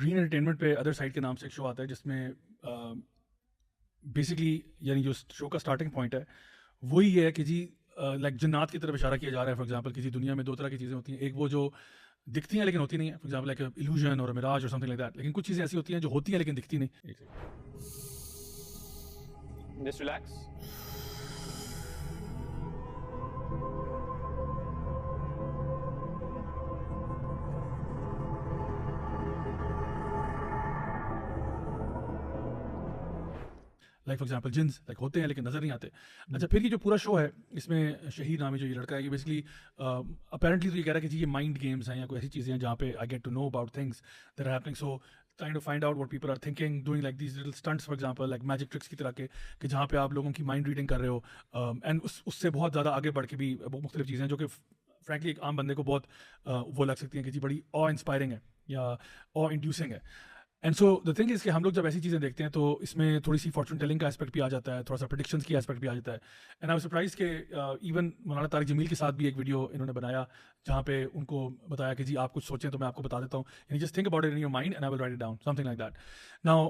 Green entertainment پہ other side کے نام سے ایک شو آتا ہے جس میں بیسکلی یعنی جو شو کا اسٹارٹنگ پوائنٹ ہے وہی یہ ہے کہ جی لائک جنات کی طرف اشارہ کیا جا رہا ہے. فار ایگزامپل کسی دنیا میں دو طرح کی چیزیں ہوتی ہیں, ایک وہ جو دکھتی ہیں لیکن ہوتی نہیں ہیں, فار ایگزامپل لائک ایلوژن اور میراج اور سمتھنگ لائک دیٹ. لیکن کچھ چیزیں ایسی ہوتی ہیں جو ہوتی ہیں لیکن دکھتی نہیں. Just relax. Like for example جنس لائک ہوتے ہیں لیکن نظر نہیں آتے. اچھا پھر یہ جو پورا شو ہے اس میں شہید نامی جو یہ لڑکا ہے یہ بیسکلی اپیرنٹلی تو یہ کہہ رہا ہے کہ جی یہ مائنڈ گیمس ہیں یا کوئی ایسی چیزیں ہیں جہاں پہ I get to know about things that are happening. So trying to find out what people are thinking doing like these little stunts for example like magic tricks کی طرح کے کہ جہاں پہ آپ لوگوں کی مائنڈ ریڈنگ کر رہے ہو اینڈ اس سے بہت زیادہ آگے بڑھ کے بھی مختلف چیزیں جو کہ فرینکلی ایک عام بندے کو بہت وہ لگ سکتی ہیں کہ جی بڑی آ انسپائرنگ ہے یا آ انڈیوسنگ ہے. And so the thing is کہ ہم لوگ جب ایسی چیزیں دیکھتے ہیں تو اس میں تھوڑی سی فارچون ٹیلنگ کا اسپیکٹ بھی آ جاتا ہے, تھوڑا سا پریڈکشنس کی اسپیکٹ بھی آ جاتا ہے. اینڈ آئی سرپرائز کہ ایون مولانا طارق جمیل کے ساتھ بھی ایک ویڈیو انہوں نے بنایا جہاں پہ ان کو بتایا کہ جی آپ کچھ سوچیں تو میں آپ کو بتا دیتا ہوں, یعنی just think about it in your mind and I will write it down some thing like that. Now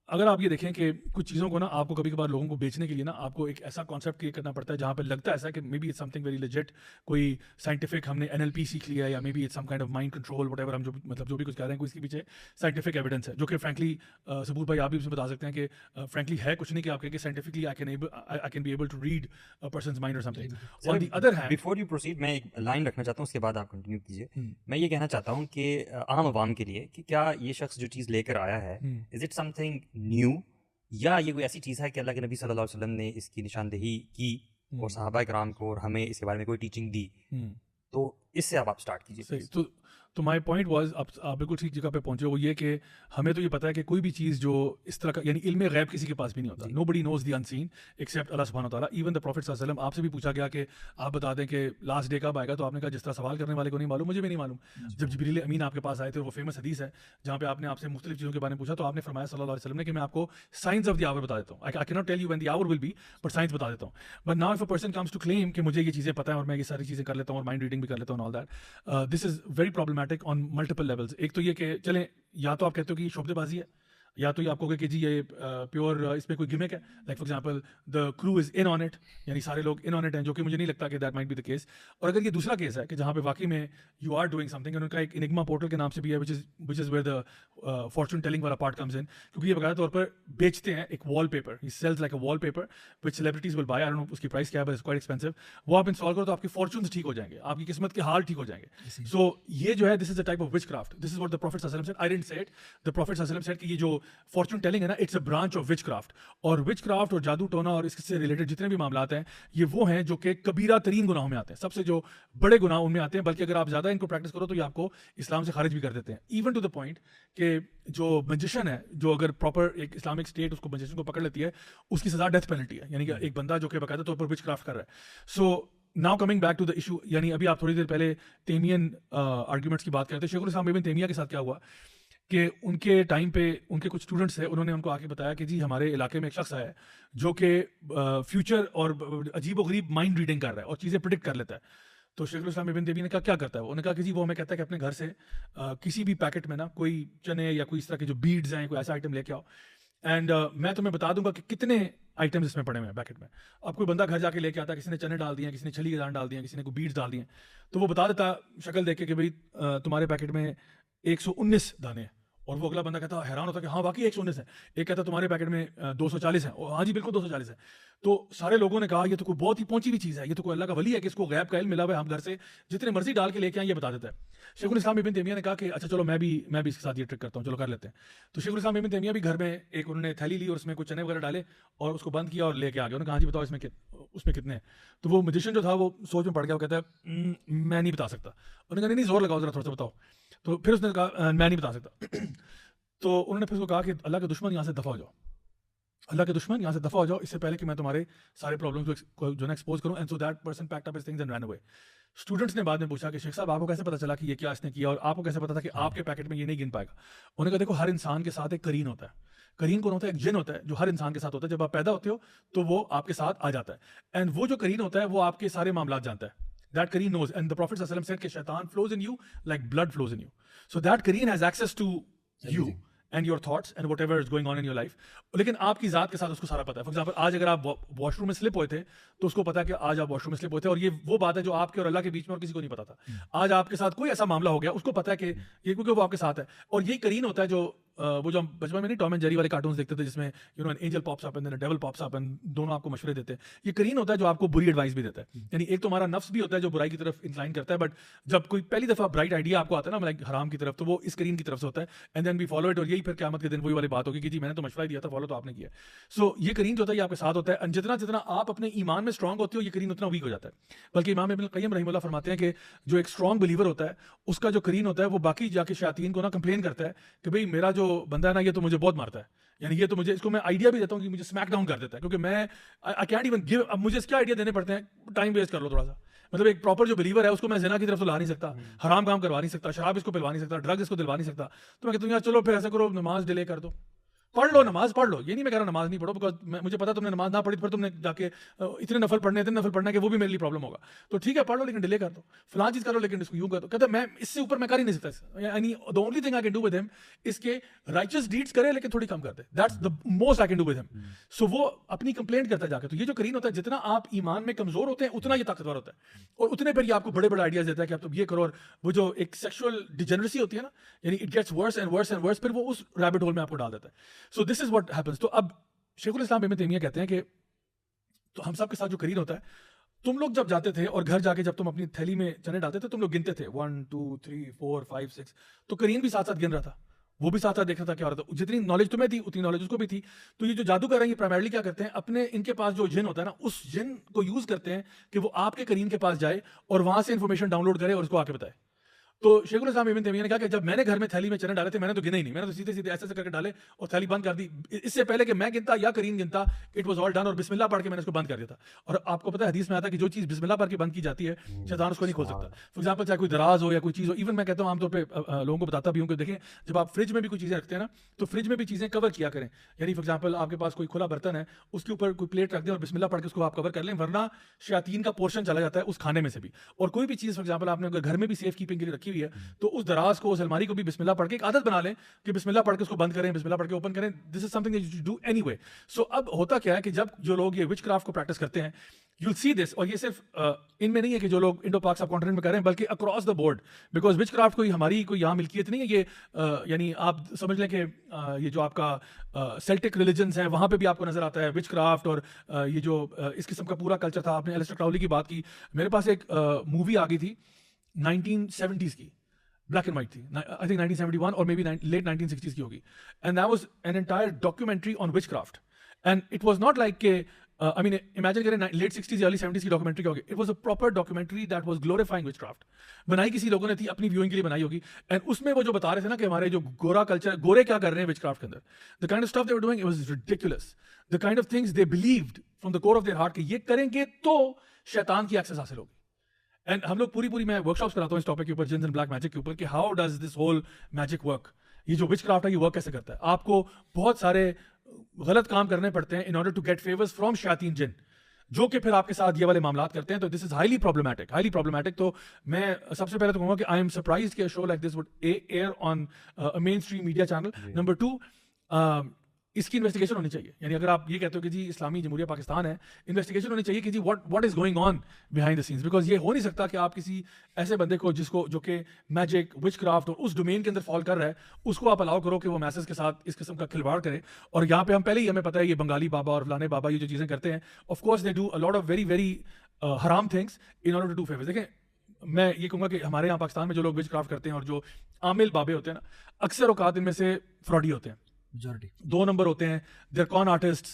اگر آپ یہ دیکھیں کہ کچھ چیزوں کو نا آپ کو کبھی کبھار لوگوں کو بیچنے کے لیے نا آپ کو ایک ایسا کانسیپٹ کریٹ کرنا پڑتا ہے جہاں پہ لگتا ہے ایسا کہ may be it's something very legit, کوئی سائنٹیفک ہم نے NLP سیکھ لیا ہے یا may be it's some kind of mind control whatever, ہم جو مطلب جو بھی کچھ کہہ رہے ہیں کوئی اس کے پیچھے سائنٹیفک ایویڈنس ہے جو کہ فرینکلی ثبوت بھائی آپ بھی اس میں بتا سکتے ہیں کہ فرینکلی ہے کچھ نہیں کہ آپ کہیں کہ scientifically I can be able to read persons mind اور something. On the other hand before you proceed میں ایک لائن رکھنا چاہتا ہوں, اس کے بعد آپ کنٹینیو کیجیے. میں یہ کہنا چاہتا ہوں کہ عام عوام کے لیے کہ کیا یہ شخص جو چیز لے کر آیا ہے is it some thing new یا یہ کوئی ایسی چیز ہے کہ اللہ کے نبی صلی اللہ علیہ وسلم نے اس کی نشاندہی کی اور صحابہ کرام کو اور ہمیں اس کے بارے میں کوئی ٹیچنگ دی, تو اس سے اب آپ اسٹارٹ کیجیے. تو مائی پوائنٹ واز آپ بالکل ٹھیک جگہ پہ پہنچے, وہ یہ کہ ہمیں تو یہ پتا ہے کہ کوئی بھی چیز جو اس طرح کا یعنی علم غیب کسی کے پاس بھی نہیں ہوتا. نو بڈی نوز دی انسین ایکسیپٹ اللہ سبحانہ وتعالیٰ. ایون دا پروفیٹ صلی اللہ علیہ وسلم آپ سے بھی پوچھا گیا کہ آپ بتا دیں کہ لاسٹ ڈے کب آئے گا, تو آپ نے کہا جس طرح سوال کرنے والے کو نہیں معلوم مجھے بھی نہیں معلوم. جب جبریل امین آپ کے پاس آئے تھے, وہ فیمس حدیث ہے جہاں پہ آپ نے آپ سے مختلف چیزوں کے بارے میں پوچھا تو آپ نے فرمایا صلی اللہ علیہ وسلم نے کہ میں آپ کو سائنس آف دی آور بتا دیتا ہوں. I can not tell you when the hour will be but science بتا دیتا ہوں. But now if a person comes to claim کہ مجھے یہ چیزیں پتہ ہیں اور میں یہ ساری چیزیں کر لیتا ہوں اور مائنڈ ریڈنگ بھی کر لیتا ہوں, all that this is very problematic on multiple levels. ایک تو یہ کہ چلیں یا تو آپ کہتے ہو کہ یہ شعبے بازی ہے, یا تو یہ آپ کو کہ جی یہ پیور اس میں کوئی گمک ہے, لائک فار ایگزامپل دا کرو از ان آن اٹ, یعنی سارے لوگ ان آن اٹ ہیں, جو کہ مجھے نہیں لگتا کہ that might be the case. اور اگر یہ دوسرا کیس ہے کہ جہاں پہ واقعی میں یو آر ڈوئنگ سم تھنگ, ان کا ایک انگما پورٹل کے نام سے بھی ہے which is where the fortune telling والا پارٹ کمز ان, کیونکہ یہ باقاعدہ طور پر بیچتے ہیں ایک وال پیپر, ہی sells like a wallpaper which celebrities will buy, I don't know اس کی پرائس کیا ہے بٹ اٹس کوائٹ ایکسپینسو. وہ آپ انسٹال کرو تو آپ کے فارچونز ٹھیک ہو جائیں گے, آپ کی قسمت کے حال ٹھیک ہو جائیں گے. سو یہ جو ہے this is a type of witchcraft. This is what the prophet صلی اللہ علیہ وسلم said, I didn't say it. The prophet صلی اللہ علیہ وسلم سیڈ کہ یہ جو فارچون ٹیلنگ ہے نا it's a branch of witchcraft. اور وچ کرافٹ اور جادو ٹونا اور اس سے ریلیٹڈ جتنے بھی معاملات ہیں یہ وہ ہیں جو کہ کبیرہ ترین گناہوں میں آتے ہیں, سب سے جو بڑے گناہ ان میں آتے ہیں, بلکہ اگر آپ زیادہ ان کو پریکٹس کرو تو یہ آپ کو اسلام سے خارج بھی کر دیتے ہیں. ایون ٹو دا پوائنٹ کہ جو میجیشین ہے, جو اگر پراپر ایک اسلامک اسٹیٹ اس کو میجیشین کو پکڑ لیتی ہے, اس کی سزا ڈیتھ پینلٹی ہے, یعنی کہ ایک بندہ جو کہ باقاعدہ طور پر وچ کرافٹ کر رہا ہے. So now coming back to the issue, یعنی ابھی آپ تھوڑی دیر پہلے تیمین آرگیومنٹس کی بات کرتے ہیں. شیخ الاسلام ابن تیمیہ کے ساتھ کیا ہوا کہ ان کے ٹائم پہ ان کے کچھ اسٹوڈنٹس تھے, انہوں نے ان کو آ کے بتایا کہ جی ہمارے علاقے میں ایک شخص ہے جو کہ فیوچر اور عجیب و غریب مائنڈ ریڈنگ کر رہا ہے اور چیزیں پریڈکٹ کر لیتا ہے. تو شیخ الاسلام ابن تیمیہ نے کہا کیا کرتا ہے, انہوں نے کہا کہ جی وہ ہمیں کہتا ہے کہ اپنے گھر سے کسی بھی پیکٹ میں نا کوئی چنے یا کوئی اس طرح کے جو بیڈز ہیں کوئی ایسا آئٹم لے کے آؤ, اینڈ میں تمہیں بتا دوں گا کہ کتنے آئٹمز اس میں پڑے ہوئے ہیں پیکٹ میں. اب کوئی بندہ گھر جا کے لے کے آتا ہے, کسی نے چنے ڈال دیے ہیں, کسی نے چھلی کے دان ڈال دیے ہیں, کسی نے کوئی بیڈز ڈال دیے ہیں, تو وہ بتا دیتا شکل دیکھ کے کہ بھائی تمہارے پیکٹ میں 119 دانے ہیں. اور وہ اگلا بندہ کہتا حیران ہوتا کہ ہاں باقی 119 ہے. ایک کہتا تمہارے پیکٹ میں 240 ہے, ہاں جی بالکل 240 ہے. تو سارے لوگوں نے کہا یہ تو کوئی بہت ہی پہنچی ہوئی چیز ہے, یہ تو کوئی اللہ کا ولی ہے کہ اس کو غیب کا علم ملا ہوا ہے, ہم گھر سے جتنے مرضی ڈال کے لے کے آئیں یہ بتا دیتا ہے. شیخ الاسلام ابن تیمیہ نے کہا کہ اچھا چلو میں بھی اس کے ساتھ یہ ٹرک کرتا ہوں, چلو کر لیتے ہیں. تو شیخ الاسلام ابن تیمیہ بھی گھر میں ایک انہوں نے تھیلی لی اور اس میں کچھ چنے وغیرہ ڈالے اور اس کو بند کیا اور لے کے آ گیا. انہوں نے کہا جی بتاؤ اس میں کتنے ہیں. تو وہ میجیشین جو تھا وہ سوچ میں پڑ گیا, وہ کہتا ہے میں نہیں بتا سکتا. انہوں نے کہا نہیں زور لگاؤ ذرا تھوڑا سا بتاؤ. تو پھر اس نے کہا میں نہیں بتا سکتا. تو انہوں نے پھر اس کو کہا کہ اللہ کے دشمن یہاں سے دفع ہو جاؤ, اللہ کے دشمن یہاں سے دفع ہو جاؤ اس سے پہلے کہ میں تمہارے سارے پرابلمس کو جو ہے ایکسپوز کروں. And so that person packed up his things and ran away. Students نے بعد میں پوچھا کہ شیخ صاحب آپ کو کیسے پتا چلا کہ یہ کیا اس نے کیا, اور آپ کو کیسے پتا تھا کہ آپ کے پیکٹ میں یہ نہیں گن پائے گا. انہوں نے کہا دیکھو ہر انسان کے ساتھ ایک کرین ہوتا ہے. کرین کون ہوتا ہے؟ ایک جن ہوتا ہے جو ہر انسان کے ساتھ ہوتا ہے. جب آپ پیدا ہوتے ہو تو وہ آپ کے ساتھ آ جاتا ہے, اینڈ وہ جو کرین ہوتا ہے وہ آپ کے سارے معاملات جانتا ہے. That Kareen knows, and the Prophet ﷺ said کہ شیطان flows in you like blood flows in you. So that Kareen has access to you and your thoughts and whatever is going on in your life. لیکن آپ کی ذات کے ساتھ اس کو سارا پتا ہے. فار ایگزامپل آج اگر آپ واش روم میں سلپ ہوئے تھے تو اس کو پتا ہے کہ آج آپ واش روم میں سلپ ہوئے تھے, اور یہ وہ بات ہے جو آپ کے اور اللہ کے بیچ میں اور کسی کو نہیں پتا تھا. آج آپ کے ساتھ کوئی ایسا معاملہ ہو گیا, اس کو پتا ہے کہ یہ کیونکہ وہ آپ کے ساتھ ہے. اور یہی قرین ہوتا ہے جو وہ جو ہم بچپن میں نہیں ٹام اینڈ جیری والے کارٹونز دیکھتے تھے جس میں you know an angel pops up and then devil pops up and دونوں آپ کو مشورے دیتے ہیں. یہ قرین ہوتا ہے جو آپ کو بری ایڈوائس بھی دیتا ہے. یعنی ایک تو ہمارا نفس بھی ہوتا ہے جو برائی کی طرف انکلائن کرتا ہے, بٹ جب کوئی پہلی دفعہ برائٹ آئیڈیا آپ کو آتا ہے نا لائک حرام کی طرف, تو وہ اس قرین کی طرف سے ہوتا ہے, and then we follow it. اور یہی پھر قیامت کے دن وہی والی بات ہوگی کہ جی میں نے تو مشورہ دیا تھا, فالو تو آپ نے کیا. سو یہ قرین جو ہوتا ہے یہ آپ کے ساتھ ہوتا ہے. جتنا جتنا آپ اپنے ایمان میں اسٹرانگ ہوتے ہو یہ قرین اتنا ویک ہو جاتا ہے. بلکہ امام ابن القیم رحمہ اللہ فرماتے ہیں کہ جو ایک اسٹرانگ بلیور ہوتا ہے اس کا جو قرین ہوتا ہے وہ باقی جا کے شیاطین کو نا کمپلین کرتا ہے کہ بھئی میرا جو بندہ ہے نا یہ تو مجھے بہت مارتا ہے, یعنی یہ تو مجھے اس کو میں آئیڈیا بھی دیتا ہوں کہ مجھے اسمیک ڈاؤن کر دیتا ہے, کیونکہ میں آئی کینٹ ایون گیو. اب مجھے اس کے آئیڈیا دینے پڑتے ہیں, ٹائم ویسٹ کر لو تھوڑا سا. مطلب ایک پراپر جو بلیور ہے اس کو میں زنا کی طرف تو لا نہیں سکتا, حرام کام کروا نہیں سکتا, شراب اس کو پلوا نہیں سکتا, ڈرگ اس کو دلوا نہیں سکتا. تو میں کہتا ہوں یار چلو پھر ایسا کرو نماز ڈیلے کر دو, پڑھ لو نماز پڑھ لو. یہ نہیں میں کہہ رہا نماز نہیں پڑھو, بیکاز مجھے پتا تم نے نماز نہ پڑھی پھر تم نے جا کے اتنے نفل پڑھنا کہ وہ بھی میرے لیے پرابلم ہوگا. تو ٹھیک ہے پڑھ لو لیکن ڈیلے کر دو, فلاں چیز کرو لیکن اس کو یوں کر دو. کہتا میں اس سے اوپر میں کر ہی نہیں سکتا. یعنی the only thing I can do with him is کہ righteous deeds کرے لیکن تھوڑی کم کر دے. That's the most I can do with him. So وہ اپنی کمپلینٹ کرتا ہے جا کے. تو یہ جو قرین ہوتا ہے جتنا آپ ایمان میں کمزور ہوتے ہیں اتنا یہ طاقتور ہوتا ہے, اور اتنے پھر یہ آپ کو بڑے بڑے آئیڈیاز دیتا ہے کہ آپ تو یہ کرو. اور وہ جو ایک سیکشل ڈیجنریسی ہوتی ہے نا, یعنی it gets worse and worse and worse, پھر وہ اس ریبٹ ہول میں آپ کو ڈال دیتا ہے. سو دس از واٹ ہیپنس. تو اب شیخ الاسلام ابن تیمیہ کہتے ہیں کہ تو ہم سب کے ساتھ جو قرین ہوتا ہے, تم لوگ جب جاتے تھے اور گھر جا کے جب تم اپنی تھیلی میں چنے ڈالتے تھے تم لوگ گنتے تھے 1 2 3 4 5 6, تو قرین بھی ساتھ ساتھ گن رہا تھا, وہ بھی ساتھ ساتھ دیکھ رہا تھا کیا ہو رہا تھا. جتنی نالج تمہیں تھی اتنی نالج اس کو بھی تھی. تو یہ جو جادو کر رہے ہیں یہ پرائمرلی کیا کرتے ہیں, اپنے ان کے پاس جو جن ہوتا ہے نا اس جن کو یوز کرتے ہیں کہ وہ آپ کے قرین کے پاس جائے اور وہاں سے انفارمیشن ڈاؤن لوڈ کرے اور اس کو آ کے بتائے. تو شیخ الاسلام ابن تیمیہ نے کہا کہ جب میں نے گھر میں تھیلی میں چنے ڈالے تھے میں نے تو گنے ہی نہیں, میں نے تو سیدھے سیدھے ایسے ایسے کر کے ڈالے اور تھیلی بند کر دی. اس سے پہلے کہ میں گنتا یا Qareen گنتا it was all done, اور بسم اللہ پڑھ کے میں نے اس کو بند کر دیا تھا. اور آپ کو پتہ ہے حدیث میں آتا ہے کہ جو چیز بسم اللہ پڑھ کے بند کی جاتی ہے شیطان اس کو نہیں کھول سکتا. فار ایگزامپل چاہے کوئی دراز ہو یا کوئی چیز ہو, ایون میں کہتا ہوں عام طور پہ لوگوں کو بتاتا بھی ہوں کہ دیکھیں جب آپ فریج میں بھی کوئی چیزیں رکھتے ہیں نا تو فریج میں بھی چیزیں کور کیا کریں. یعنی فار ایگزامپل آپ کے پاس کوئی کھلا برتن ہے, اس کے اوپر کوئی پلیٹ رکھ دیں اور بسم اللہ پڑھ کے اس کو آپ کور کر لیں, ورنہ شیاطین کا پورشن چلا جاتا ہے اس کھانے میں سے بھی. اور کوئی بھی چیز فار ایگزامپل آپ نے اگر گھر میں بھی سیف کیپنگ کے لیے رکھی ہوئی ہے تو اس دراز کو اس الماری کو بھی بسم اللہ پڑھ کے ایک عادت بنا لیں کہ بسم اللہ پڑھ کے اس کو بند کریں, بسم اللہ پڑھ کے اوپن کریں. This is something that you should do anyway. So اب ہوتا کیا ہے کہ جب جو لوگ یہ وچ کرافٹ کو پریکٹس کرتے ہیں یو ول سی دس, اور یہ صرف ان میں نہیں ہے کہ جو لوگ انڈو پاک سب کانٹیننٹ میں کر رہے ہیں بلکہ across the board, because which craft کوئی ہماری کوئی یہاں ملکیت نہیں ہے. یہ یعنی آپ سمجھ لیں کہ یہ جو آپ کا سیلٹک ریلیجنس ہیں وہاں پہ بھی آپ کو نظر آتا ہے وچ کرافٹ, اور یہ جو اس قسم کا پورا کلچر تھا. آپ نے ایلسٹر کراؤلی کی بات کی, میرے پاس ایک مووی آ گئی تھی 1970s کی, black and white تھی, I think 1971 or maybe late 1960s کی ہوگی, and that was an entire documentary on witchcraft. And it was not like کہ I mean imagine کریں late 60s یا early 70s کی documentary کیا ہوگی. It was a proper documentary that was glorifying witchcraft. بنائی کسی لوگوں نے تھی اپنی ویوئنگ کے لیے بنائی ہوگی, and اس میں وہ جو بتا رہے تھے نا کہ ہمارے جو گورا کلچر, گورے کیا کر رہے ہیں witchcraft کے اندر, the kind of stuff they were doing it was ridiculous. The kind of things they believed from the core of their heart کہ یہ کریں گے تو شیطان کی ایکسس حاصل ہوگی. اینڈ ہم لوگ پوری میں ورک شاپس کراتا ہوں اس ٹاپک کے اوپر, جنس اینڈ بلیک میجک کے اوپر, کہ how does this whole magic work. یہ جو وچ کرافٹ ہے یہ ورک کیسے کرتا ہے. آپ کو بہت سارے غلط کام کرنے پڑتے ہیں in order to get favours from شیاطین جن, جو کہ پھر آپ کے ساتھ یہ والے معاملات کرتے ہیں. تو دس از ہائیلی پرابلمٹک. تو میں سب سے پہلے تو کہوں گا کہ آئی ایم سرپرائزڈ کہ a show like this would air on mainstream media channel. Number 2, اس کی انویسٹیگیشن ہونی چاہیے. یعنی اگر آپ یہ کہتے ہو کہ جی اسلامی جمہوریہ پاکستان ہے, انویسٹیگیشن ہونی چاہیے کہ جی what is going on behind the scenes, because یہ ہو نہیں سکتا کہ آپ کسی ایسے بندے کو جو کہ میجک وچ کرافٹ اور اس ڈومین کے اندر فال کر رہا ہے اس کو آپ الاؤ کرو کہ وہ میسز کے ساتھ اس قسم کا کھلواڑ کرے. اور یہاں پہ ہم پہلے ہی ہمیں پتہ ہے یہ بنگالی بابا اور فلانے بابا یہ جو چیزیں کرتے ہیں, of course they do a lot of very haram things in order to do favours. دیکھیں میں یہ کہوں گا کہ ہمارے یہاں پاکستان میں جو لوگ وچ کرافٹ کرتے ہیں اور جو عامل بابے ہوتے ہیں نا, اکثر اوقات ان میں سے فراڈی ہوتے ہیں. میجورٹی 2 نمبر ہوتے ہیں, دیر کون artist,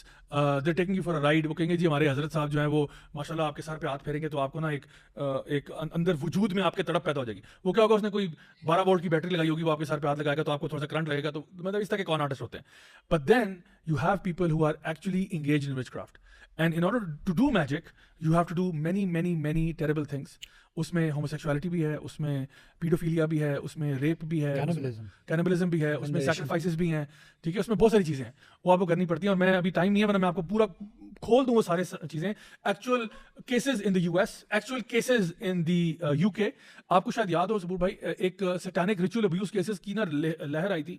there taking you for a ride. وہ کہیں گے جی ہمارے حضرت صاحب جو ہیں وہ ماشاء اللہ آپ کے سر پہ ہاتھ پھیریں گے تو آپ کو نا ایک اندر وجود میں آپ کے تڑپ پیدا ہو جائے گی. وہ کیا ہوگا, اس نے کوئی 12 وولٹ کی بیٹری لگائی ہوگی, وہ آپ کے سر پہ ہاتھ لگائے گا تو آپ کو تھوڑا سا کرنٹ لگے گا. تو مطلب اس طرح کے کون آرٹسٹ ہوتے ہیں. But then you have people who are actually engage in witchcraft, and in order to do magic you have to do many terrible things. اس میں ہوموسیکشوالٹی بھی ہے, اس میں پیڈوفیلیا بھی ہے, اس میں ریپ بھی ہے, کینیبلزم بھی ہے, اس میں سیکریفائسز بھی ہیں, ٹھیک ہے, اس میں بہت ساری چیزیں ہیں وہ آپ کو کرنی پڑتی ہیں. اور میں ابھی ٹائم نہیں ہے ورنہ میں آپ کو پورا کھول دوں وہ سارے چیزیں. Actual cases in the U S, actual cases in the you کے. آپ کو شاید یاد ہو سبور بھائی, ایک سیٹانک ریچول ابیوز کیسز کی نا لہر آئی تھی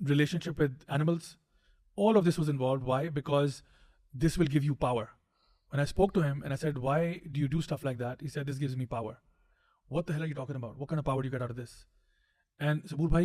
relationship with animals. All of this was involved. Why? Because this will give you power. When I spoke to him and I said, why do you do stuff like that? He said, this gives me power. What the hell are you talking about? What kind of power do you get out of this? And Saboor bhai,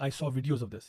I saw videos of this.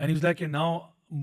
And he was like, now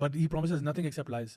but he promises nothing except lies.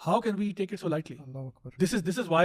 How can we take it so lightly? This is why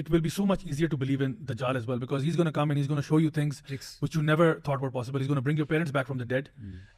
it will be so much easier to believe in Dajjal as well, because he's going to come and he's going to show you things Tricks. which you never thought were possible. He's going to bring your parents back from the dead.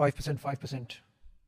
5%,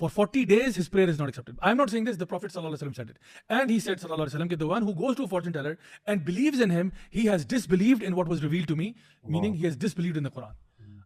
For 40 days his prayer is not accepted. I am not saying this, the Prophet ﷺ said it. And he said ﷺ that the one who goes to a fortune teller and believes in him, he has disbelieved in what was revealed to me, meaning he has disbelieved in the Quran.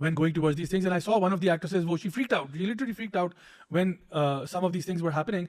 when going towards these things. And I saw one of the actresses, she freaked out, she literally freaked out when some of these things were happening.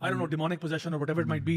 I don't know, demonic possession or whatever it might be,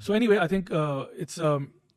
So anyway, I think it's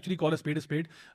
actually call a spade.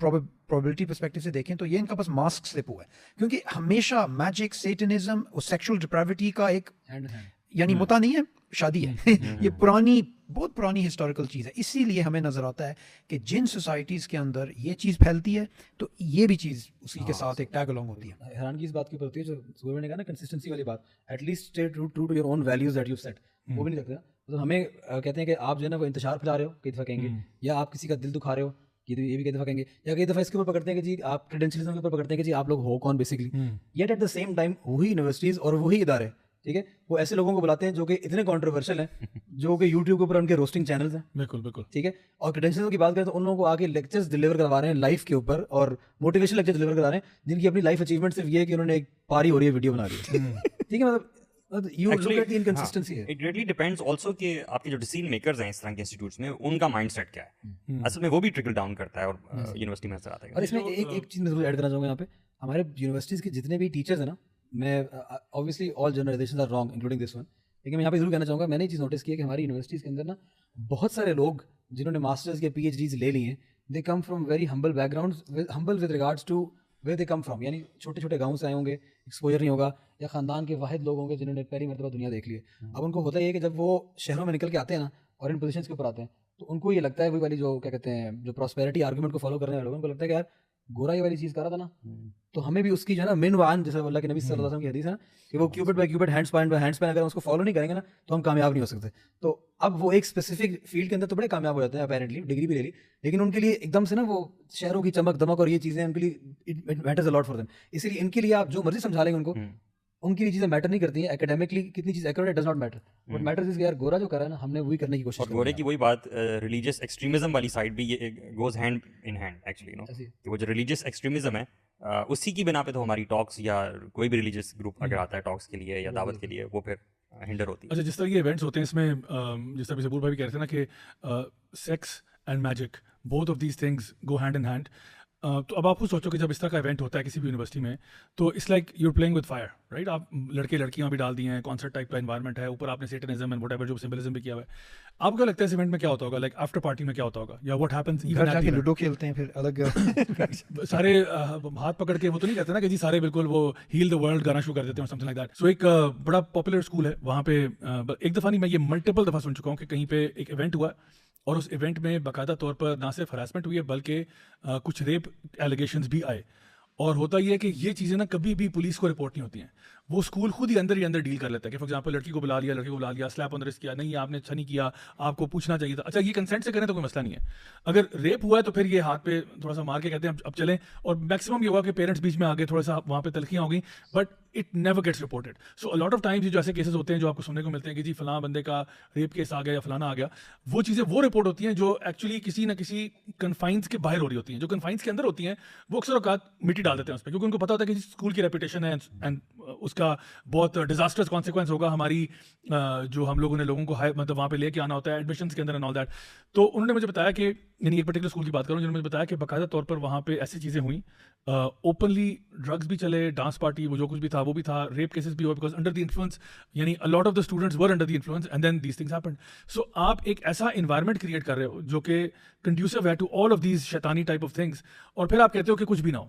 probability perspective سے دیکھیں تو یہ ان کا بس mask slip ہوا ہے, کیونکہ ہمیشہ میجک, سیٹنزم اور سیکشل ڈپریوٹی کا ایک یعنی متا نہیں ہے, شادی ہے. یہ پرانی, بہت پرانی ہسٹوریکل چیز ہے. اسی لیے ہمیں نظر آتا ہے کہ جن سوسائٹیز کے اندر یہ چیز پھیلتی ہے تو یہ بھی چیز اسی کے ساتھ ایک ٹیگ الانگ ہوتی ہے. حیرانگی اس بات کی ہوتی ہے جو سورج نے کہا نا, کنسسٹنسی والی بات, at least stay true to your own values that you set, وہ بھی نہیں رکھتے. مطلب ہمیں کہتے ہیں کہ آپ جو ہے نا وہ انتشار پھیلا رہے ہو, کئی دفعہ کہیں گے, یا آپ کسی کا دل دکھا رہے ہو, یہ بھی کئی دفعہ کہیں گے, یا کئی دفعہ اس کے اوپر پکڑتے ہیں کہ جی آپ کریڈینشلزم کے اوپر پکڑتے ہیں کہ جی آپ لوگ ہو کون basically. Yet at the same time وہی یونیورسٹیز اور وہی ادارے, ٹھیک ہے, وہ ایسے لوگوں کو بلاتے ہیں جو کہ اتنے کانٹروورشل ہیں, جو کہ یوٹیوب کے اوپر ان کے روسٹنگ چینلز ہیں. بالکل بالکل, ٹھیک ہے, اور کریڈینشلز کی بات کریں تو ان لوگوں کو آگے لیکچرز ڈلیور کروا رہے ہیں لائف کے اوپر, اور موٹیویشن لیکچر ڈلیور کروا رہے ہیں جن کی اپنی لائف اچیومنٹ صرف یہ ہے کہ انہوں نے ایک پاری ہو رہی ہے ویڈیو بنا رہی ہے. ٹھیک ہے, مطلب you look at the inconsistency ہے. اٹ ریئلی ڈیپینڈس آلسو کہ آپ کے جو ڈیسیژن میکرز ہیں اس طرح کے انسٹیٹیوٹس میں, ان کا مائنڈ سیٹ کیا ہے, اصل میں وہ بھی ٹرکل ڈاؤن کرتا ہے اور یونیورسٹی میں نظر آتا ہے. اور اس میں ایک چیز میں ضرور ایڈ کرنا چاہوں گا یہاں پہ, ہمارے یونیورسٹیز کے جتنے بھی ٹیچرز ہیں نا, میں obviously all generalizations are wrong including this one, لیکن میں یہاں پہ ضرور کہنا چاہوں گا, میں نے یہ چیز نوٹس کی ہے کہ ہماری یونیورسٹیز کے اندر نا بہت سارے لوگ جنہوں نے ماسٹرز کے PhDs لے لی ہیں, they come from very humble backgrounds, humble with regards to where they come from, یعنی چھوٹے چھوٹے گاؤں سے آئے ہوں گے, ایکسپوجر نہیں ہوگا, یا خاندان کے واحد لوگ ہوں گے جنہوں نے پہلی مرتبہ دنیا دیکھ لی ہے. اب ان کو ہوتا یہ ہے کہ جب وہ شہروں میں نکل کے آتے ہیں نا اور ان پوزیشنس کے اوپر آتے ہیں, تو ان کو یہ لگتا ہے وہی والی جو کیا کہتے ہیں جو پراسپیرٹی آرگومنٹ کو فالو کرنے والے لوگوں کو لگتا ہے کہ یار گورا یہ والی چیز کر رہا تھا نا, تو ہمیں بھی اس کی جو ہے نا من وان, جیسے اللہ کے نبی صلی اللہ علیہ وسلم کی حدیث ہے نا کہ وہ cubit by cubit, hands point by hands point, اگر ہم اس کو فالو نہیں کریں گے نا تو ہم کامیاب نہیں ہو سکتے. تو اب وہ ایک اسپیسیفک فیلڈ کے اندر تو بڑے کامیاب ہو جاتے ہیں اپیرنٹلی, ڈگری بھی لے لی, لیکن ان کے لیے ایک دم سے نا وہ شہروں کی چمک دمک اور یہ چیزیں ان کے لیے it matters a lot for them. اسی لیے ان کے لیے آپ جو مرضی سمجھا لیں گے ان کو, ان کی چیزیں میٹر نہیں کرتی ہیں. اکیڈیمکلی کتنی چیز accurate does not matter, but matters is کہ یار گورا جو کر رہا ہے نا ہم نے وہی کرنے کی کوشش کی. اور گورے کی وہی بات, ریلیجیس ایکسٹریمزم والی سائڈ بھی یہ goes hand in hand actually, no کہ وہ جو ریلیجیس ایکسٹریمزم ہے اسی کی بنا پہ تو ہماری ٹاکس یا کوئی بھی ریلیجیس گروپ اگر آتا ہے ٹاکس کے لیے یا دعوت کے لیے, وہ پھر ہنڈر ہوتی ہے. اچھا, جس طرح یہ ایونٹس ہوتے ہیں اس میں جس طرح سبور بھائی بھی کہہ رہے تھے نا کہ sex and magic both of these things go hand in hand, تو اب آپ خود سوچو کہ جب اس طرح کا ایونٹ ہوتا ہے کسی بھی یونیورسٹی میں, تو it's like you playing with fire, right. آپ لڑکے لڑکیاں بھی ڈال دی ہیں, کانسرٹ ٹائپ کا انوائرمنٹ ہے, اوپر آپ نے سیٹنزم اینڈ وٹ ایور جو سمبلزم بھی کیا ہوا ہے. آپ کو لگتا ہے اس ایونٹ میں کیا ہوتا ہوگا, لائک آفٹر پارٹی میں کیا ہوتا ہوگا, یا what happens even at ludo کھیلتے ہیں پھر الگ سارے ہاتھ پکڑ کے, وہ تو نہیں کہتے نا کہ جی سارے بالکل وہ ہیل دا ورلڈ گانا شروع کر دیتے ہیں, سمتھنگ لائک دیٹ. سو ایک بڑا پاپولر اسکول ہے وہاں پہ, ایک دفعہ نہیں میں یہ ملٹیپل دفعہ سن چکا ہوں کہ کہیں پہ ایک ایونٹ ہوا اور اس ایونٹ میں باقاعدہ طور پر نہ صرف ہراسمنٹ ہوئی ہے بلکہ کچھ ریپ ایلیگیشنز بھی آئے. اور ہوتا یہ ہے کہ یہ چیزیں نا کبھی بھی پولیس کو رپورٹ نہیں ہوتی ہیں, وہ اسکول خود ہی اندر ڈیل کر لیتا ہے کہ فار ایگزامپل لڑکی کو بلا لیا, سلیپ آن دی رسٹ کیا, نہیں آپ نے اچھا نہیں کیا, آپ کو پوچھنا چاہیے تھا. اچھا یہ کنسنٹ سے کریں تو کوئی مسئلہ نہیں ہے, اگر ریپ ہوا ہے تو پھر یہ ہاتھ پہ تھوڑا سا مار کے کہتے ہیں اب چلیں, اور میکسیمم یہ ہوا کہ پیرنٹس بیچ میں آگے تھوڑا سا وہاں پہ تلخیاں ہو گئی, but it never gets reported. So lot of times جو ایسے کیسز ہوتے ہیں جو آپ کو سننے کو ملتے ہیں کہ جی فلاں بندے کا ریپ کیس آ گیا یا فلانا آ گیا, وہ چیزیں وہ رپورٹ ہوتی ہیں جو ایکچولی کسی نہ کسی کنفائنس کے باہر ہو رہی ہوتی ہیں. جو کنفائنس کے اندر ہوتی ہیں وہ اکثر اوقات مٹی ڈال دیتے ہیں اس پہ, کیونکہ ان کو پتا ہوتا ہے کہ اسکول کی ریپوٹیشن ہے اینڈ اس کا بہت ڈیزاسٹرس کانسیکوینس ہوگا ہماری جو ہم لوگوں نے لوگوں کو مطلب وہاں پہ لے کے آنا ہوتا ہے ایڈمیشنس کے اندر اینڈ آل دیٹ. تو انہوں نے مجھے بتایا کہ یعنی ایک پرٹیکولر اسکول کی بات کروں, جنہوں نے مجھے بتایا کہ باقاعدہ طور پر وہاں پہ ایسی چیزیں ہوئیں, اوپنلی ڈرگس بھی چلے, ڈانس پارٹی وہ جو کچھ بھی تھا وہ بھی تھا, ریپ کیسز بھی ہوئے بیکاز انڈر دی انفلوئنس, یعنی a lot of the students were under the influence and then these things happened. So آپ ایک ایسا انوائرمنٹ کریٹ کر رہے ہو جو کہ conducive ہے to all of these شیطانی type of things, اور پھر آپ کہتے ہو کہ کچھ بھی نہ ہو.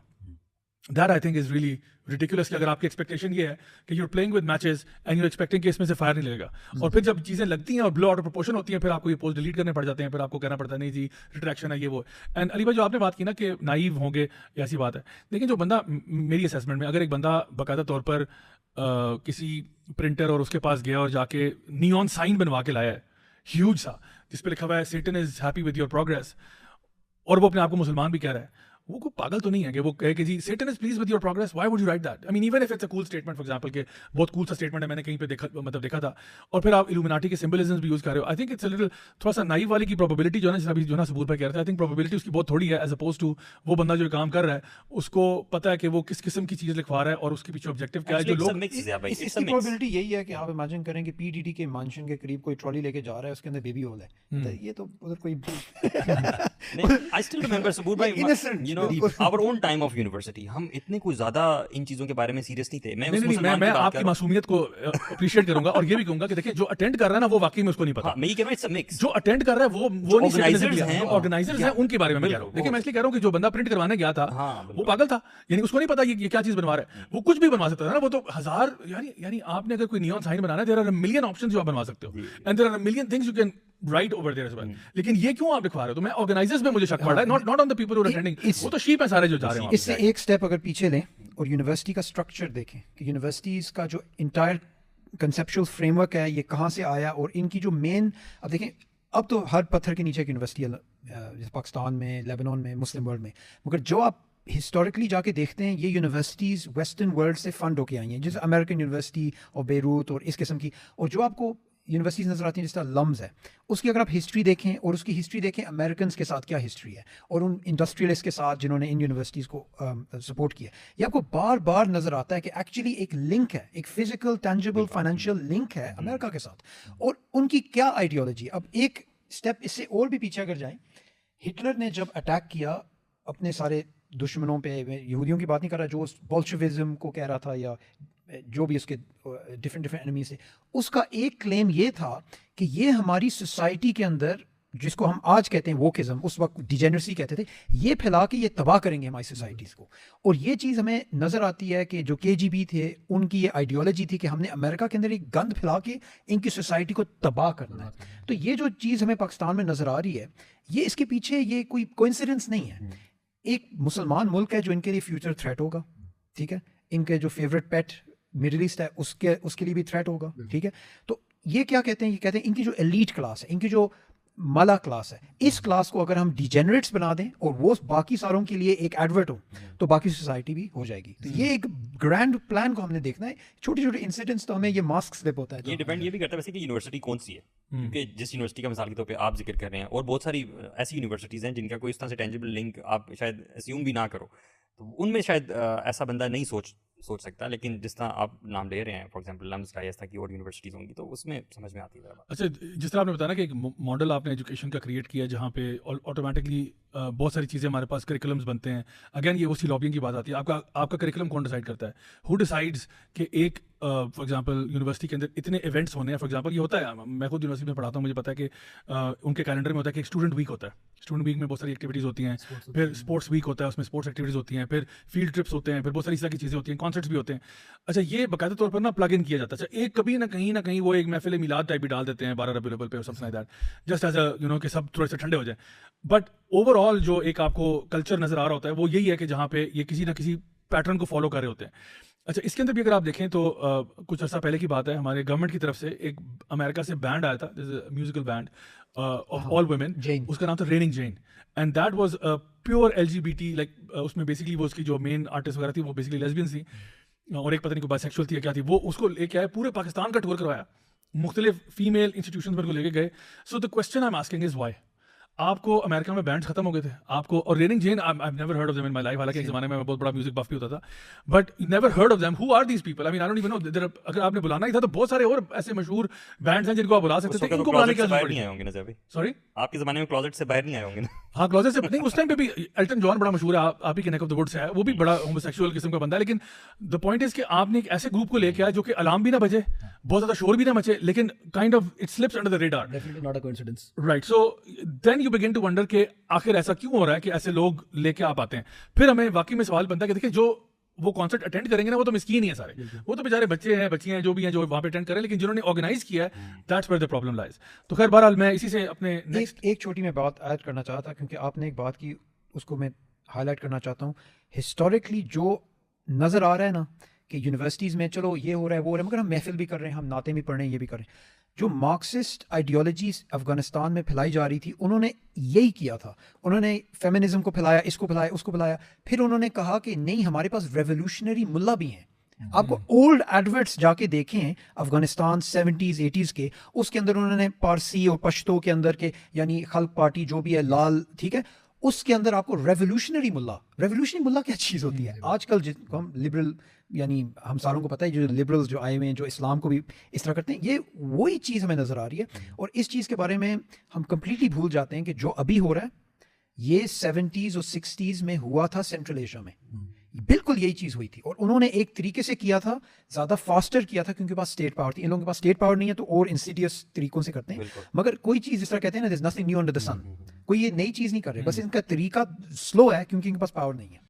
That I think is really ridiculous کہ اگر آپ کی ایکسپیکٹیشن یہ ہے کہ you're playing with matches and you're expecting کہ اس میں سے فائر نہیں لگے گا, اور پھر جب چیزیں لگتی ہیں اور بلو آؤٹ آف پروپورشن ہوتی ہیں پھر آپ کو یہ پوسٹ ڈیلیٹ کرنے پڑ جاتے ہیں, پھر آپ کو کہنا پڑتا ہے نہیں جی ریٹریکشن ہے یہ وہ. اینڈ علی بھائی جو آپ نے بات کی نا کہ نائیو ہوں گے ایسی بات ہے, لیکن جو بندہ میری اسیسمنٹ میں اگر ایک بندہ باقاعدہ طور پر کسی پرنٹر اور اس کے پاس گیا اور جا کے نیون سائن بنوا کے لایا ہے ہیوج سا جس پہ لکھا ہوا ہے Satan is happy with your progress, اور وہ اپنے آپ کو مسلمان بھی کہہ رہا ہے, وہ کوئی پاگل تو نہیں ہے کہ وہ کہے کہ جی Satan is pleased with your progress, why would you write that. I mean even if it's a cool statement, for example کہ بہت کول سا اسٹیٹمنٹ ہے, میں نے کہیں پہ دیکھا تھا, اور پھر آپ الومیناٹی کے سمبلزمز بھی یوز کر رہے ہو. I think it's a little تھوڑا سا نائیو والی کی پروبیبلٹی جو ہے نا سبور بھائی کہہ رہے تھے, آئی تھنک پروبیبلٹی اس کی بہت تھوڑی ہے ایز اپوز ٹو وہ بندہ جو کام کر رہا ہے اس کو پتا ہے کہ وہ کس قسم کی چیز لکھوا رہا ہے اور اس کے پیچھے آبجیکٹو کیا ہے. جو لوگ اس کی پروبیبلٹی یہی ہے کہ آپ امیجن کریں کہ پی ڈی ڈی کے مانشن کے قریب کوئی ٹرالی لے کے جا رہا ہے, اس کے اندر بیبی ہول ہے, یہ تو ادھر کوئی I still remember Sabur bhai, know, our own time of university, ہم اتنے کوئی زیادہ ان چیزوں کے بارے میں سیریس نہیں تھے. میں آپ کی معصومیت کو اپریشیٹ کروں گا اور یہ بھی کہوں گا کہ دیکھیں جو اٹینڈ کر رہا ہے نا وہ واقعی میں اس کو نہیں پتا. میں یہ کہہ رہا ہوں اٹس اے مکس. جو اٹینڈ کر رہا ہے وہ آرگنائزرز ہیں ان کے بارے میں میں کہہ رہا ہوں. دیکھیں میں اس لیے کہہ رہا ہوں کہ جو بندہ پرنٹ کروانے گیا تھا وہ پاگل تھا, یعنی اس کو نہیں پتا یہ کیا چیز بنوا رہا ہے. وہ کچھ بھی بنوا سکتا تھا نا, وہ تو ہزار یعنی آپ نے اگر کوئی نیون سائن بنانا ہے دیر آر ملین آپشنز جو آپ بنوا سکتے ہو and there are million things you can write over there as well. لیکن یہ کیوں آپ لکھوا رہے ہو؟ تو میں آرگنائزرز میں مجھے شک پڑ رہا ہے, not on the people who attending. وہ تو شیپ ہیں سارے جو جا رہے ہیں. اس سے ایک سٹیپ اگر پیچھے لیں اور یونیورسٹی کا اسٹرکچر دیکھیں کہ یونیورسٹیز کا جو انٹائر کنسیپچل فریم ورک ہے یہ کہاں سے آیا, اور ان کی جو مین, اب دیکھیں اب تو ہر پتھر کے نیچے ایک یونیورسٹی ہے پاکستان میں, لیبنان میں, مسلم ورلڈ میں, مگر جو آپ ہسٹوریکلی جا کے دیکھتے ہیں یہ یونیورسٹیز ویسٹرن ورلڈ سے فنڈ ہو کے آئی ہیں, جیسے امریکن یونیورسٹی اور بیروت اور اس قسم کی. اور جو آپ کو یونیورسٹیز نظر آتی ہیں جس طرح لمز ہے, اس کی اگر آپ ہسٹری دیکھیں اور اس کی ہسٹری دیکھیں امریکنس کے ساتھ کیا ہسٹری ہے اور ان انڈسٹریلسٹ کے ساتھ جنہوں نے ان یونیورسٹیز کو سپورٹ کیا, یہ آپ کو بار بار نظر آتا ہے کہ ایکچولی ایک لنک ہے, ایک فزیکل ٹینجیبل فائنینشیل لنک ہے امریکہ کے ساتھ. اور ان کی کیا آئیڈیالوجی. اب ایک اسٹیپ اس سے اور بھی پیچھے اگر جائیں, ہٹلر نے جب اٹیک کیا اپنے سارے دشمنوں پہ, یہودیوں کی بات نہیں کر رہا, جو بولشوازم کو کہہ رہا تھا یا جو بھی اس کے ڈفرینٹ انیمیز سے, اس کا ایک کلیم یہ تھا کہ یہ ہماری سوسائٹی کے اندر جس کو ہم آج کہتے ہیں ووکزم, اس وقت ڈیجنریسی کہتے تھے, یہ پھیلا کے یہ تباہ کریں گے ہماری سوسائٹیز کو. اور یہ چیز ہمیں نظر آتی ہے کہ جو KGB تھے ان کی یہ آئیڈیالوجی تھی کہ ہم نے امریکہ کے اندر ایک گند پھیلا کے ان کی سوسائٹی کو تباہ کرنا ہے. تو یہ جو چیز ہمیں پاکستان میں نظر آ رہی ہے, یہ اس کے پیچھے یہ کوئی کوئنسیڈنس نہیں ہے. ایک مسلمان ملک ہے جو ان کے لیے فیوچر تھریٹ ہوگا, ٹھیک ہے, ان کے جو فیوریٹ پیٹ مڈل ایسٹ ہے اس کے لیے بھی تھریٹ ہوگا, ٹھیک ہے. تو یہ کیا کہتے ہیں, یہ کہتے ہیں ان کی جو ایلیٹ کلاس ہے, ان کی جو مالا کلاس ہے, اس کلاس کو اگر ہم ڈیجنریٹس بنا دیں اور وہ باقی ساروں کے لیے ایک ایڈورٹ ہو تو باقی سوسائٹی بھی ہو جائے گی. تو یہ ایک گرینڈ پلان کو ہم نے دیکھنا ہے. چھوٹے چھوٹے انسیڈنٹس تو ہمیں یہ ماسک سلپ ہوتا ہے. یہ ڈیپینڈ یہ بھی کرتا ہے ویسے کہ یونیورسٹی کون سی ہے, کیونکہ جس یونیورسٹی کا مثال کے طور پہ آپ ذکر کر رہے ہیں, اور بہت ساری ایسی یونیورسٹیز ہیں جن کا کوئی اس طرح سے ٹینجیبل لنک آپ شاید اسیوم بھی نہ کرو, تو ان میں شاید ایسا بندہ نہیں سوچ سکتا. لیکن جس طرح آپ نام لے رہے ہیں فار ایگزامپل لمز کا, اس طرح کی اور یونیورسٹیز ہوں گی, تو اس میں سمجھ میں آتی ہے. اچھا, جس طرح آپ نے بتایا کہ ایک ماڈل آپ نے ایجوکیشن کا کریٹ کیا جہاں پہ آٹومیٹکلی بہت ساری چیزیں ہمارے پاس کریکولمز بنتے ہیں. اگین یہ اسی لابینگ کی بات آتی ہے, آپ کا کریکولم کون ڈیسائڈ کرتا ہے؟ ہو ڈیسائڈز کہ ایک فار ایگزامپل یونیورسٹی کے اندر اتنے ایونٹس ہونے ہیں. فار ایگزامپل یہ ہوتا ہے, میں خود یونیورسٹی میں پڑھاتا ہوں, مجھے پتا ہے کہ ان کے کیلنڈر میں ہوتا ہے کہ ایک اسٹوڈنٹ ویک ہوتا ہے. اسٹوڈنٹ ویک میں بہت ساری ایکٹیویٹیز ہوتی ہیں, پھر اسپورٹس ویک ہوتا ہے, اس میں اسپورٹس ایکٹیویٹیز ہوتی ہیں, پھر فیلڈ ٹرپس ہوتے ہیں, پھر بہت ساری اس طرح کی چیزیں ہوتی ہیں, کانسرٹس بھی ہوتے ہیں. اچھا, یہ باقاعدہ طور پر نا پلگ ان کیا جاتا ہے. اچھا, ایک کبھی نہ کہیں وہ ایک محفل میلاد ٹائپ بھی ڈال دیتے ہیں 12 ربیع الاول پہ, some like that, just as a you know کہ سب تھوڑے سے ٹھنڈے ہو جائیں. بٹ اوور آل جو ایک آپ کو کلچر نظر آ رہا ہوتا ہے وہ یہی ہے کہ جہاں پہ یہ کسی نہ کسی پیٹرن کو فالو کر رہے ہوتے ہیں. اچھا, اس کے اندر بھی اگر آپ دیکھیں تو کچھ عرصہ پہلے کی بات ہے, ہمارے گورنمنٹ کی طرف سے ایک امریکہ سے بینڈ آیا تھا, musical band of all women, اس کا نام تھا Raining Jane, and that was pure LGBT, like اس میں بیسکلی وہ اس کی جو مین آرٹسٹ وغیرہ تھی وہ بیسکلی لیسبینس تھی, اور ایک پتہ نہیں کوئی بائی سیکشول تھی یا کیا تھی. وہ اس کو لے کے آئے, پورے پاکستان کا ٹور کروایا, مختلف فیمیل انسٹیٹیوشنز میں کو لے کے گئے. So the question I am asking is why آپ کو امریکہ میں بینڈس ختم ہو گئے تھے آپ کو, اور ریننگ جین I have never heard of them in my life, حالانکہ ایک زمانے میں بہت بڑا میوزک بف بھی ہوتا تھا, but never heard of them. Who are these people? I mean I don't even know. اگر آپ نے بلانا ہی تھا تو بہت سارے اور ایسے مشہور بینڈس ہیں جن کو آپ بلا سکتے تھے, ان کو بلانے کی ضرورت نہیں آئے ہوں گے نا. جب سوری, آپ کے زمانے میں کلوزٹ سے باہر نہیں آئے ہوں گے نا. ہاں, کلوزٹ سے نہیں. اس ٹائم پہ بھی ایلٹن جان بڑا مشہور ہے, آپ ہی کے نیک آف دا ووڈ سے ہے, وہ بھی بڑا ہومو سیکشول قسم کا بندہ ہے. لیکن دا پوائنٹ از کہ آپ نے ایک ایسے گروپ کو لے کے آیا جو کہ الارم بھی نہ بجے, بہت زیادہ شور بھی نہ مچے, لیکن kind of it slips under the radar. Definitely not a coincidence. Right, so then you begin to wonder کہ آخر ایسا کیوں ہو رہا ہے کہ ایسے لوگ لے کے آپ آتے ہیں. پھر ہمیں واقعی میں سوال بنتا ہے کہ دیکھیں جو وہ کانسرٹ اٹینڈ کریں گے نا وہ تو مسکین ہی ہیں سارے, وہ تو بیچارے بچے ہیں بچیاں ہیں جو بھی ہیں جو وہاں پہ اٹینڈ کریں, لیکن جنہوں نے آرگنائز کیا ہے that's where the problem lies. تو خیر بہرحال میں اسی سے اپنے ایک چھوٹی میں بات ایڈ کرنا چاہتا کیونکہ آپ نے ایک بات کی اس کو میں ہائی لائٹ کرنا چاہتا ہوں. ہسٹوریکلی جو نظر آ رہا ہے نا کہ یونیورسٹیز میں چلو یہ ہو رہا ہے وہ ہو رہا ہے, مگر ہم محفل بھی کر رہے ہیں, ہم نعتیں بھی پڑھ رہے ہیں, یہ بھی کر رہے ہیں. جو مارکسسٹ آئیڈیالوجیز افغانستان میں پھیلائی جا رہی تھی انہوں نے یہی کیا تھا. انہوں نے فیمنزم کو پھیلایا, اس کو پھیلایا, اس کو پھیلایا. پھر انہوں نے کہا کہ نہیں ہمارے پاس ریولیوشنری ملا بھی ہیں. آپ کو اولڈ ایڈورٹس جا کے دیکھیں افغانستان 70s 80s کے, اس کے اندر انہوں نے پارسی اور پشتو کے اندر کے یعنی خلق پارٹی جو بھی ہے لال, ٹھیک ہے, اس کے اندر آپ کو ریولیوشنری ملا کیا چیز ہوتی ہے. آج کل جن کو ہم لبرل یعنی ہم ساروں کو پتہ ہے جو لبرلز جو آئے ہوئے ہیں جو اسلام کو بھی اس طرح کرتے ہیں, یہ وہی چیز ہمیں نظر آ رہی ہے. اور اس چیز کے بارے میں ہم کمپلیٹلی بھول جاتے ہیں کہ جو ابھی ہو رہا ہے یہ 70s اور 60s میں ہوا تھا سینٹرل ایشیا میں, بالکل یہی چیز ہوئی تھی, اور انہوں نے ایک طریقے سے کیا تھا, زیادہ فاسٹر کیا تھا کیونکہ پاس اسٹیٹ پاور تھی. ان لوگوں کے پاس اسٹیٹ پاور نہیں ہے تو اور انسٹیٹیوس طریقوں سے کرتے ہیں, مگر کوئی چیز جس طرح کہتے ہیں نا, there's nothing new under the sun, کوئی یہ نئی چیز نہیں کر رہے, بس ان کا طریقہ سلو ہے کیونکہ ان کے پاس پاور نہیں ہے.